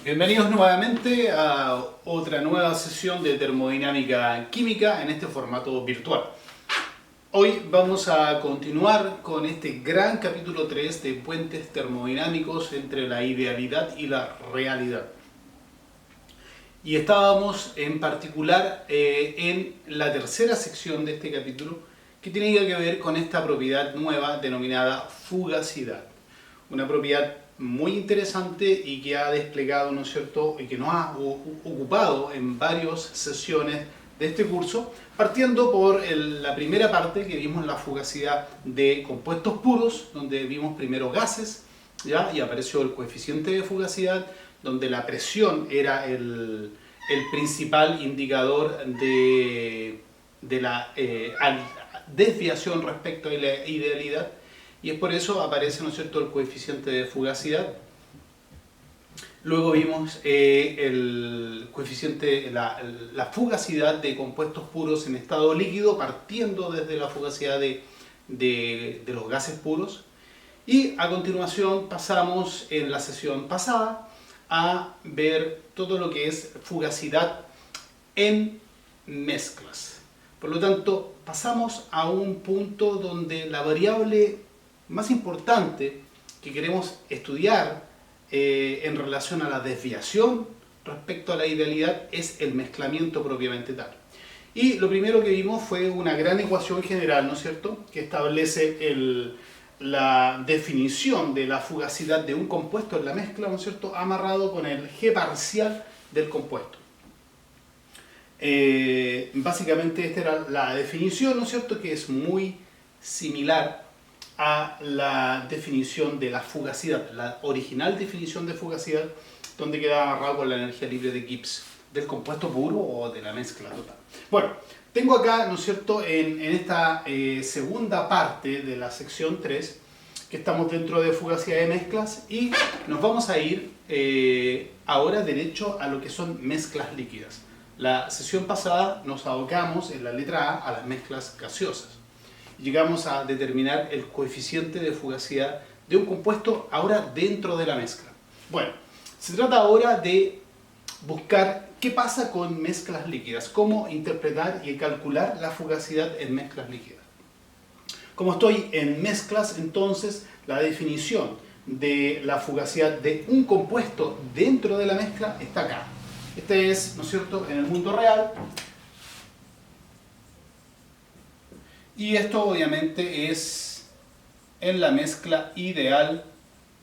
Bienvenidos nuevamente a otra nueva sesión de termodinámica química en este formato virtual. Hoy vamos a continuar con este gran capítulo 3 de puentes termodinámicos entre la idealidad y la realidad. Y estábamos en particular en la tercera sección de este capítulo, que tiene que ver con esta propiedad nueva denominada fugacidad. Una propiedad muy interesante y que ha desplegado, ¿no es cierto?, y que nos ha ocupado en varias sesiones de este curso, partiendo por la primera parte que vimos la fugacidad de compuestos puros, donde vimos primero gases, ¿ya? Y apareció el coeficiente de fugacidad, donde la presión era el principal indicador de la desviación respecto a la idealidad. Y es por eso aparece, ¿no es cierto?, el coeficiente de fugacidad. Luego vimos el coeficiente, la fugacidad de compuestos puros en estado líquido, partiendo desde la fugacidad de los gases puros. Y a continuación pasamos en la sesión pasada a ver todo lo que es fugacidad en mezclas. Por lo tanto, pasamos a un punto donde la variable más importante que queremos estudiar en relación a la desviación respecto a la idealidad es el mezclamiento propiamente tal. Y lo primero que vimos fue una gran ecuación general, ¿no es cierto?, que establece la definición de la fugacidad de un compuesto en la mezcla, ¿no es cierto?, amarrado con el G parcial del compuesto. Básicamente esta era la definición, ¿no es cierto?, que es muy similar a la definición de la fugacidad, la original definición de fugacidad, donde queda amarrado con la energía libre de Gibbs, del compuesto puro o de la mezcla total. Bueno, tengo acá, ¿no es cierto?, en esta segunda parte de la sección 3, que estamos dentro de fugacidad de mezclas, y nos vamos a ir ahora derecho a lo que son mezclas líquidas. La sesión pasada nos abocamos en la letra A las mezclas gaseosas. Llegamos a determinar el coeficiente de fugacidad de un compuesto ahora dentro de la mezcla. Bueno, se trata ahora de buscar qué pasa con mezclas líquidas, cómo interpretar y calcular la fugacidad en mezclas líquidas. Como estoy en mezclas, entonces la definición de la fugacidad de un compuesto dentro de la mezcla está acá. Este es, ¿no es cierto?, en el mundo real. Y esto obviamente es en la mezcla ideal,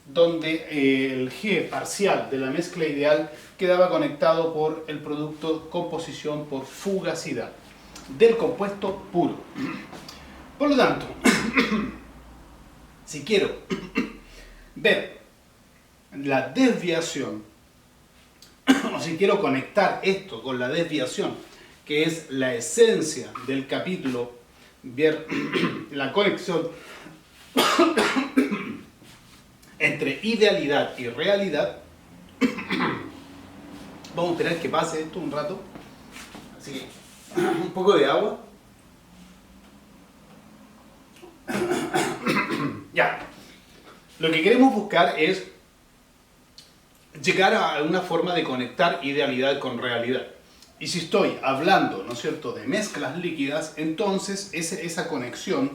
donde el G parcial de la mezcla ideal quedaba conectado por el producto composición por fugacidad del compuesto puro. Por lo tanto, si quiero ver la desviación, o si quiero conectar esto con la desviación, que es la esencia del capítulo, ver la conexión entre idealidad y realidad, vamos a esperar que pase esto un rato, así que un poco de agua. Ya, lo que queremos buscar es llegar a alguna forma de conectar idealidad con realidad. Y si estoy hablando, ¿no es cierto?, de mezclas líquidas, entonces esa conexión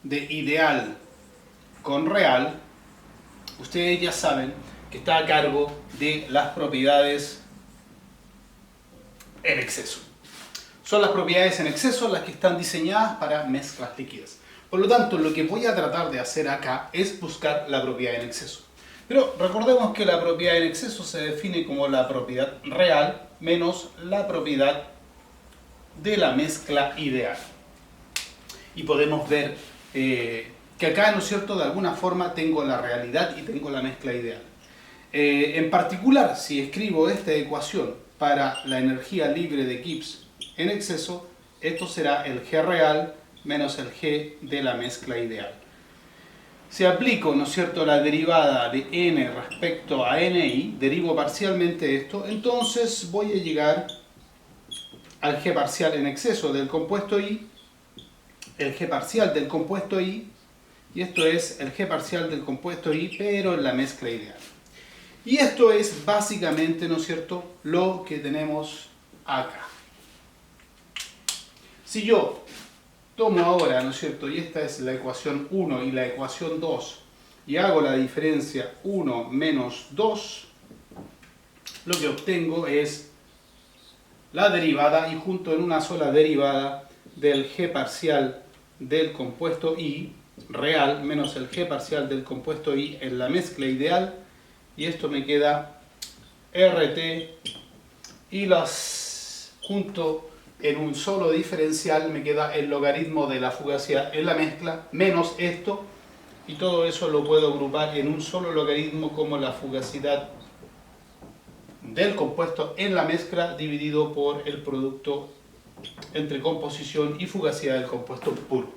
de ideal con real, ustedes ya saben que está a cargo de las propiedades en exceso. Son las propiedades en exceso las que están diseñadas para mezclas líquidas. Por lo tanto, lo que voy a tratar de hacer acá es buscar la propiedad en exceso. Pero recordemos que la propiedad en exceso se define como la propiedad real menos la propiedad de la mezcla ideal. Y podemos ver que acá, ¿no es cierto?, de alguna forma tengo la realidad y tengo la mezcla ideal. En particular, si escribo esta ecuación para la energía libre de Gibbs en exceso, esto será el G real menos el G de la mezcla ideal. Si aplico, ¿no es cierto?, la derivada de n respecto a ni, derivo parcialmente esto, entonces voy a llegar al G parcial en exceso del compuesto I, el G parcial del compuesto I, y esto es el G parcial del compuesto I, pero en la mezcla ideal. Y esto es básicamente, ¿no es cierto?, lo que tenemos acá. Si yo tomo ahora, ¿no es cierto?, y esta es la ecuación 1 y la ecuación 2, y hago la diferencia 1 menos 2, lo que obtengo es la derivada, y junto en una sola derivada del g parcial del compuesto I real menos el g parcial del compuesto I en la mezcla ideal, y esto me queda RT, y las junto en un solo diferencial me queda el logaritmo de la fugacidad en la mezcla menos esto, y todo eso lo puedo agrupar en un solo logaritmo como la fugacidad del compuesto en la mezcla dividido por el producto entre composición y fugacidad del compuesto puro.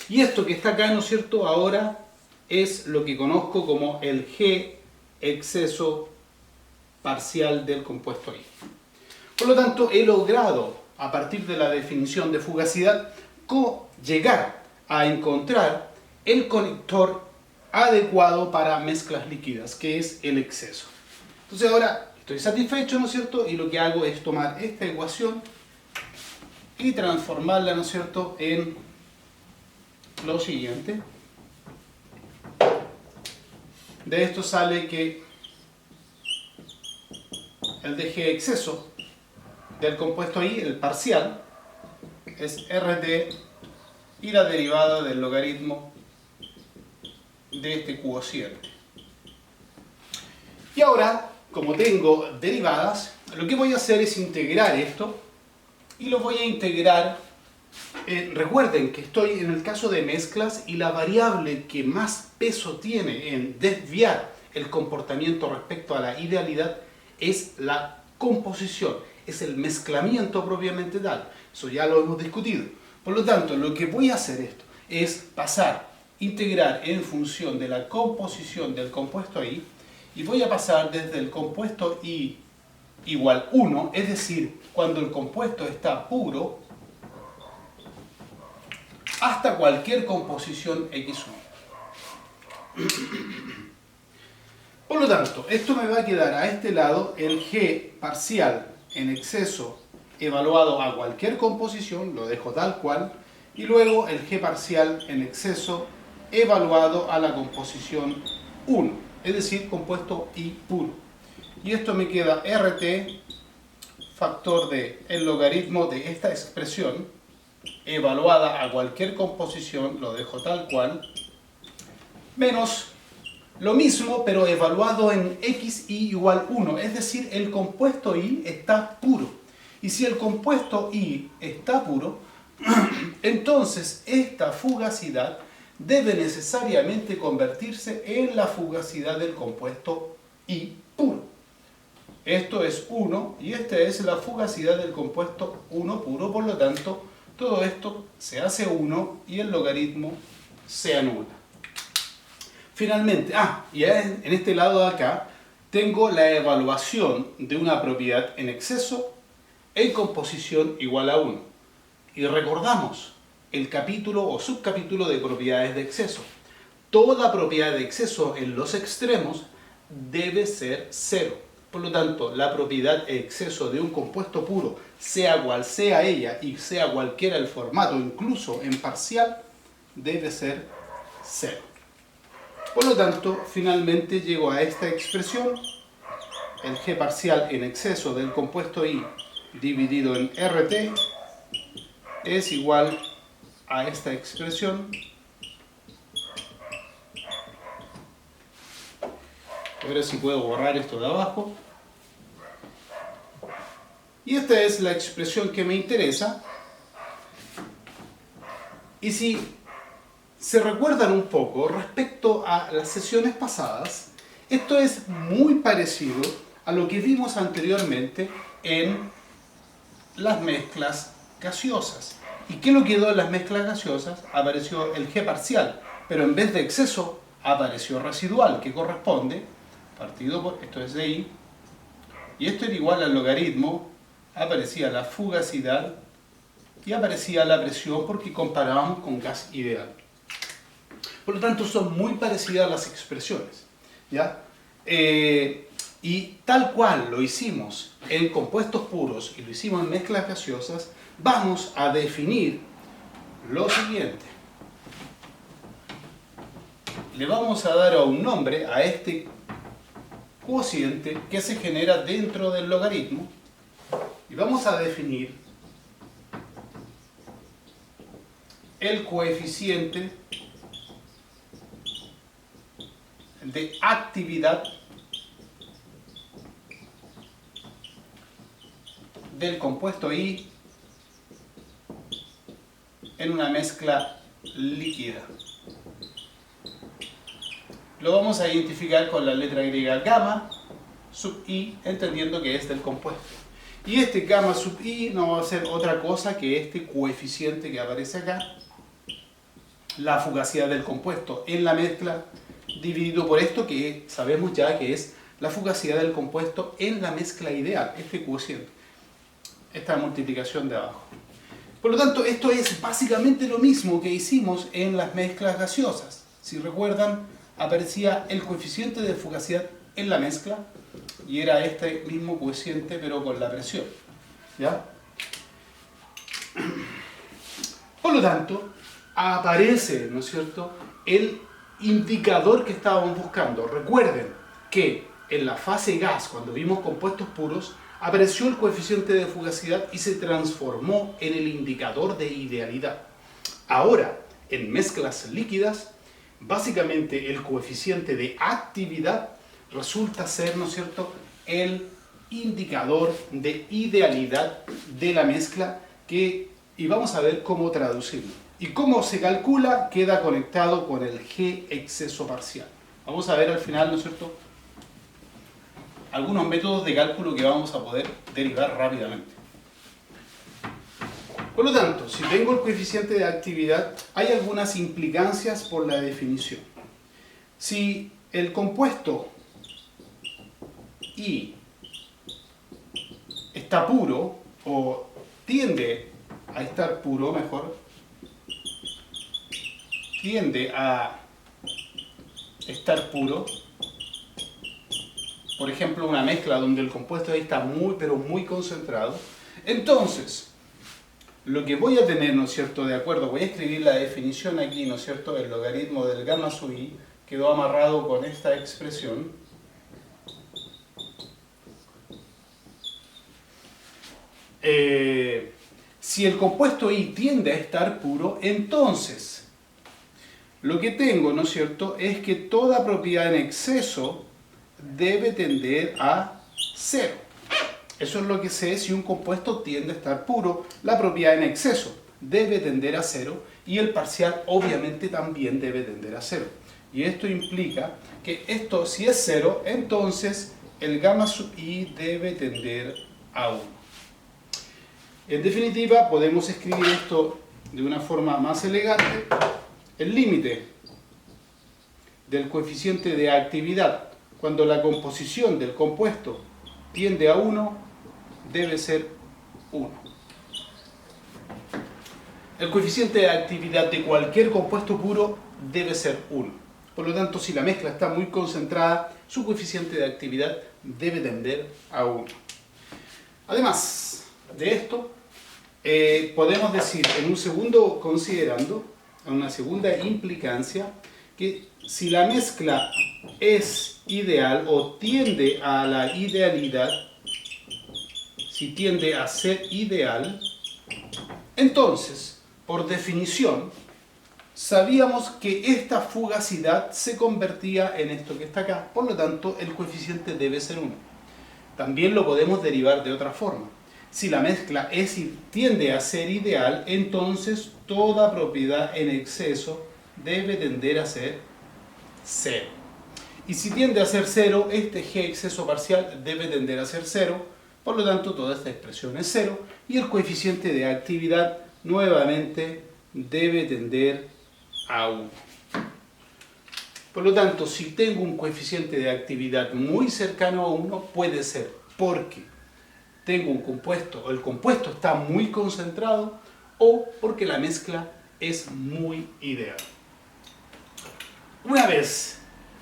Y esto que está acá, ¿no es cierto?, ahora es lo que conozco como el G exceso parcial del compuesto I. Por lo tanto, he logrado, a partir de la definición de fugacidad, llegar a encontrar el conector adecuado para mezclas líquidas, que es el exceso. Entonces ahora estoy satisfecho, ¿no es cierto? Y lo que hago es tomar esta ecuación y transformarla, ¿no es cierto?, en lo siguiente. De esto sale que el de G exceso del compuesto I, el parcial, es RT y la derivada del logaritmo de este cociente. Y ahora, como tengo derivadas, lo que voy a hacer es integrar esto, y lo voy a integrar. Recuerden que estoy en el caso de mezclas, y la variable que más peso tiene en desviar el comportamiento respecto a la idealidad es la composición, es el mezclamiento propiamente tal. Eso ya lo hemos discutido. Por lo tanto, lo que voy a hacer esto es integrar en función de la composición del compuesto I, y voy a pasar desde el compuesto I igual 1, es decir, cuando el compuesto está puro, hasta cualquier composición X1. Por lo tanto, esto me va a quedar a este lado el G parcial en exceso evaluado a cualquier composición, lo dejo tal cual, y luego el G parcial en exceso evaluado a la composición 1, es decir, compuesto I puro. Y esto me queda RT factor de el logaritmo de esta expresión evaluada a cualquier composición, lo dejo tal cual, menos lo mismo pero evaluado en xi igual 1, es decir, el compuesto I está puro. Y si el compuesto I está puro, entonces esta fugacidad debe necesariamente convertirse en la fugacidad del compuesto I puro. Esto es 1 y esta es la fugacidad del compuesto 1 puro, por lo tanto, todo esto se hace 1 y el logaritmo se anula. Finalmente, y en este lado de acá, tengo la evaluación de una propiedad en exceso en composición igual a 1. Y recordamos el capítulo o subcapítulo de propiedades de exceso. Toda propiedad de exceso en los extremos debe ser 0. Por lo tanto, la propiedad de exceso de un compuesto puro, sea cual sea ella y sea cualquiera el formato, incluso en parcial, debe ser 0. Por lo tanto, finalmente llego a esta expresión, el G parcial en exceso del compuesto I dividido en RT es igual a esta expresión. A ver si puedo borrar esto de abajo. Y esta es la expresión que me interesa. Y si se recuerdan un poco respecto a las sesiones pasadas, esto es muy parecido a lo que vimos anteriormente en las mezclas gaseosas. ¿Y qué lo quedó en las mezclas gaseosas? Apareció el G parcial, pero en vez de exceso apareció residual, que corresponde, partido por, esto es de I, y esto era igual al logaritmo, aparecía la fugacidad y aparecía la presión porque comparábamos con gas ideal. Por lo tanto, son muy parecidas las expresiones, ¿ya? Y tal cual lo hicimos en compuestos puros y lo hicimos en mezclas gaseosas, vamos a definir lo siguiente. Le vamos a dar un nombre a este cociente que se genera dentro del logaritmo y vamos a definir el coeficiente de actividad del compuesto I en una mezcla líquida. Lo vamos a identificar con la letra griega gamma sub I, entendiendo que es del compuesto. Y este gamma sub I no va a ser otra cosa que este coeficiente que aparece acá, la fugacidad del compuesto en la mezcla, dividido por esto que sabemos ya que es la fugacidad del compuesto en la mezcla ideal, este cociente, esta multiplicación de abajo. Por lo tanto, esto es básicamente lo mismo que hicimos en las mezclas gaseosas. Si recuerdan, aparecía el coeficiente de fugacidad en la mezcla y era este mismo cociente pero con la presión, ¿ya? Por lo tanto, aparece, ¿no es cierto?, el indicador que estábamos buscando. Recuerden que en la fase gas, cuando vimos compuestos puros, apareció el coeficiente de fugacidad y se transformó en el indicador de idealidad. Ahora, en mezclas líquidas, básicamente el coeficiente de actividad resulta ser, ¿no es cierto?, el indicador de idealidad de la mezcla y vamos a ver cómo traducirlo. Y cómo se calcula queda conectado con el G exceso parcial. Vamos a ver al final, ¿no es cierto?, algunos métodos de cálculo que vamos a poder derivar rápidamente. Por lo tanto, si tengo el coeficiente de actividad, hay algunas implicancias por la definición. Si el compuesto I está puro, o tiende a estar puro, mejor, tiende a estar puro, por ejemplo, una mezcla donde el compuesto ahí está muy, pero muy concentrado, entonces, lo que voy a tener, ¿no es cierto?, de acuerdo, voy a escribir la definición aquí, ¿no es cierto?, el logaritmo del gamma sub I quedó amarrado con esta expresión. Si el compuesto I tiende a estar puro, entonces, lo que tengo, ¿no es cierto?, es que toda propiedad en exceso debe tender a cero. Eso es lo que sé si un compuesto tiende a estar puro. La propiedad en exceso debe tender a cero y el parcial obviamente también debe tender a cero. Y esto implica que esto, si es cero, entonces el gamma sub I debe tender a 1. En definitiva, podemos escribir esto de una forma más elegante. El límite del coeficiente de actividad cuando la composición del compuesto tiende a 1 debe ser 1. El coeficiente de actividad de cualquier compuesto puro debe ser 1. Por lo tanto, si la mezcla está muy concentrada, su coeficiente de actividad debe tender a 1. Además de esto, podemos decir en un segundo considerando, en una segunda implicancia, que si la mezcla es ideal o tiende a la idealidad, si tiende a ser ideal, entonces, por definición, sabíamos que esta fugacidad se convertía en esto que está acá. Por lo tanto, el coeficiente debe ser 1. También lo podemos derivar de otra forma. Si la mezcla tiende a ser ideal, entonces toda propiedad en exceso debe tender a ser 0. Y si tiende a ser 0, este G exceso parcial debe tender a ser 0. Por lo tanto, toda esta expresión es 0. Y el coeficiente de actividad nuevamente debe tender a 1. Por lo tanto, si tengo un coeficiente de actividad muy cercano a 1, puede ser porque tengo un compuesto, o el compuesto está muy concentrado, o porque la mezcla es muy ideal. Una vez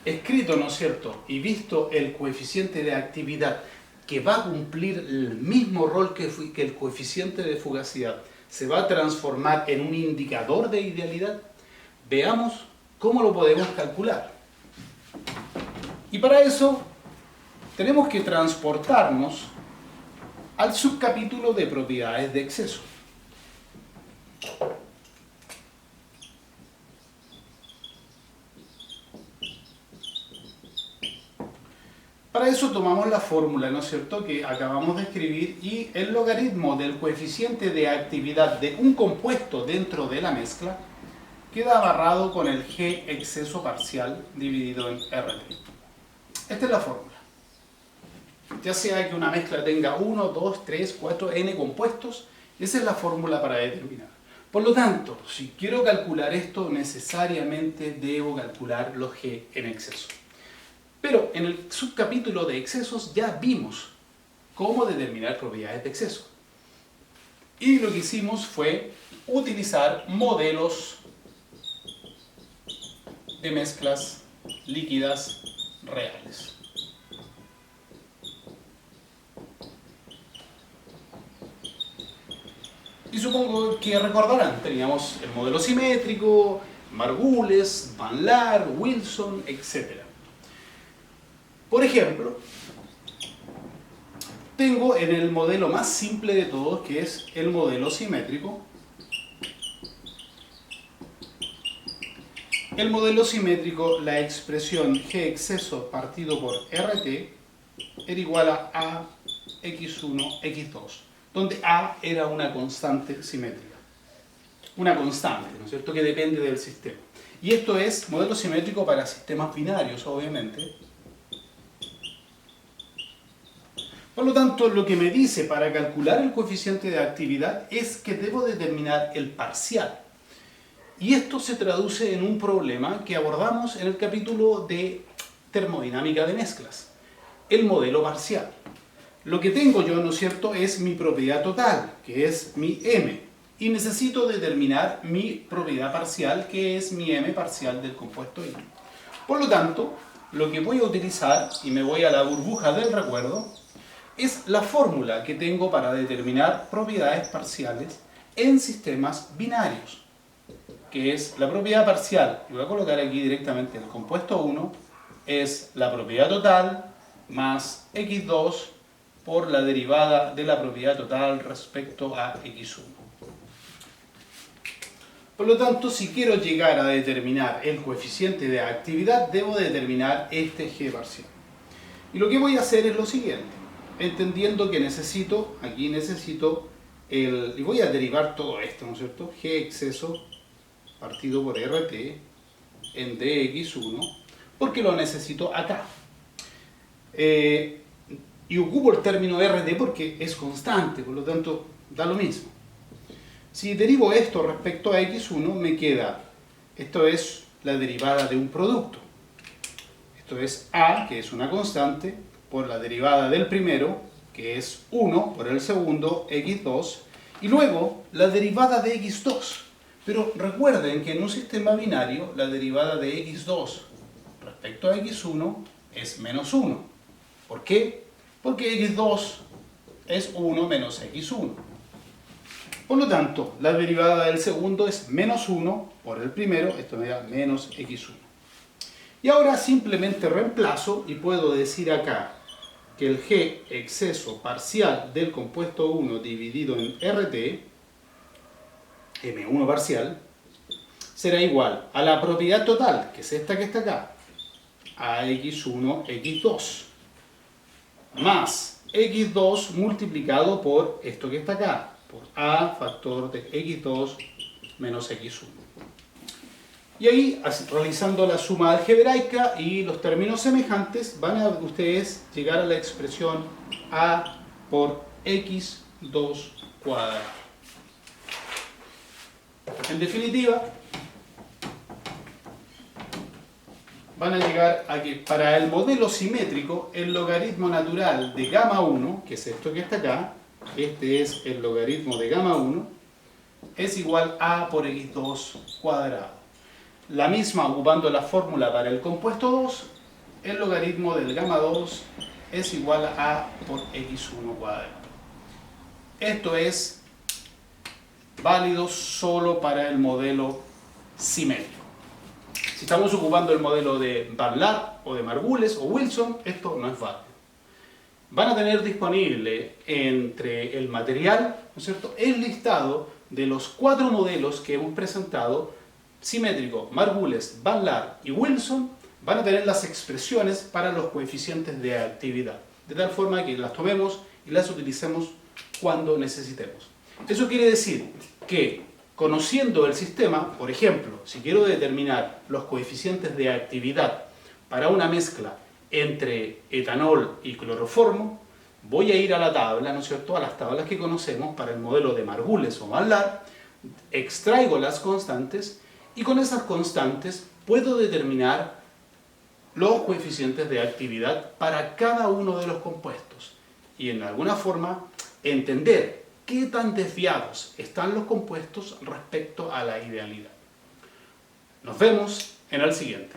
escrito, ¿no es cierto?, y visto el coeficiente de actividad que va a cumplir el mismo rol que el coeficiente de fugacidad, se va a transformar en un indicador de idealidad, veamos cómo lo podemos calcular. Y para eso tenemos que transportarnos al subcapítulo de propiedades de exceso. Para eso tomamos la fórmula, ¿no es cierto?, que acabamos de escribir, y el logaritmo del coeficiente de actividad de un compuesto dentro de la mezcla queda abarrado con el G exceso parcial dividido en RT. Esta es la fórmula. Ya sea que una mezcla tenga 1, 2, 3, 4, n compuestos, esa es la fórmula para determinar. Por lo tanto, si quiero calcular esto, necesariamente debo calcular los G en exceso. Pero en el subcapítulo de excesos ya vimos cómo determinar propiedades de exceso. Y lo que hicimos fue utilizar modelos de mezclas líquidas reales. Y supongo que recordarán, teníamos el modelo simétrico, Margules, Van Laar, Wilson, etc. Por ejemplo, tengo en el modelo más simple de todos, que es el modelo simétrico. El modelo simétrico, la expresión G exceso partido por RT era igual a x1, x2, donde A era una constante simétrica. Una constante, ¿no es cierto?, que depende del sistema. Y esto es modelo simétrico para sistemas binarios, obviamente. Por lo tanto, lo que me dice para calcular el coeficiente de actividad es que debo determinar el parcial. Y esto se traduce en un problema que abordamos en el capítulo de termodinámica de mezclas, el modelo parcial. Lo que tengo yo, ¿no es cierto?, es mi propiedad total, que es mi M, y necesito determinar mi propiedad parcial, que es mi M parcial del compuesto I. Por lo tanto, lo que voy a utilizar, y me voy a la burbuja del recuerdo, es la fórmula que tengo para determinar propiedades parciales en sistemas binarios, que es la propiedad parcial, y voy a colocar aquí directamente el compuesto 1, es la propiedad total más x2 por la derivada de la propiedad total respecto a x1. Por lo tanto, si quiero llegar a determinar el coeficiente de actividad, debo determinar este G parcial. Y lo que voy a hacer es lo siguiente, entendiendo que aquí necesito y voy a derivar todo esto, ¿no es cierto?, G exceso partido por RT en dx1, porque lo necesito acá. Y ocupo el término RT porque es constante, por lo tanto da lo mismo. Si derivo esto respecto a x1, me queda, esto es la derivada de un producto. Esto es A, que es una constante, por la derivada del primero, que es 1, por el segundo, x2, y luego la derivada de x2. Pero recuerden que en un sistema binario, la derivada de x2 respecto a x1 es menos 1. ¿Por qué? Porque x2 es 1 menos x1. Por lo tanto, la derivada del segundo es menos 1 por el primero, esto me da menos x1. Y ahora simplemente reemplazo y puedo decir acá que el G exceso parcial del compuesto 1 dividido en RT, M1 parcial, será igual a la propiedad total, que es esta que está acá, a x1, x2, más x2 multiplicado por esto que está acá, por a factor de x2 menos x1. Y ahí, realizando la suma algebraica y los términos semejantes, van a ustedes llegar a la expresión a por x2 cuadrado. En definitiva, van a llegar a que para el modelo simétrico, el logaritmo natural de gamma 1, que es esto que está acá, este es el logaritmo de gamma 1, es igual a por x2 cuadrado. La misma ocupando la fórmula para el compuesto 2 el logaritmo del gamma 2 es igual a A por x1 cuadrado. Esto es válido solo para el modelo simétrico. Si estamos ocupando el modelo de Van Laar o de Margules o Wilson, esto no es válido. Van a tener disponible entre el material, ¿no es cierto?, el listado de los 4 modelos que hemos presentado: simétrico, Margules, Van Laar y Wilson. Van a tener las expresiones para los coeficientes de actividad, de tal forma que las tomemos y las utilicemos cuando necesitemos. Eso quiere decir que, conociendo el sistema, por ejemplo, si quiero determinar los coeficientes de actividad para una mezcla entre etanol y cloroformo, voy a ir a la tabla, ¿no es cierto?, a las tablas que conocemos para el modelo de Margules o Van Laar, extraigo las constantes y con esas constantes puedo determinar los coeficientes de actividad para cada uno de los compuestos y, en alguna forma, entender qué tan desviados están los compuestos respecto a la idealidad. Nos vemos en el siguiente.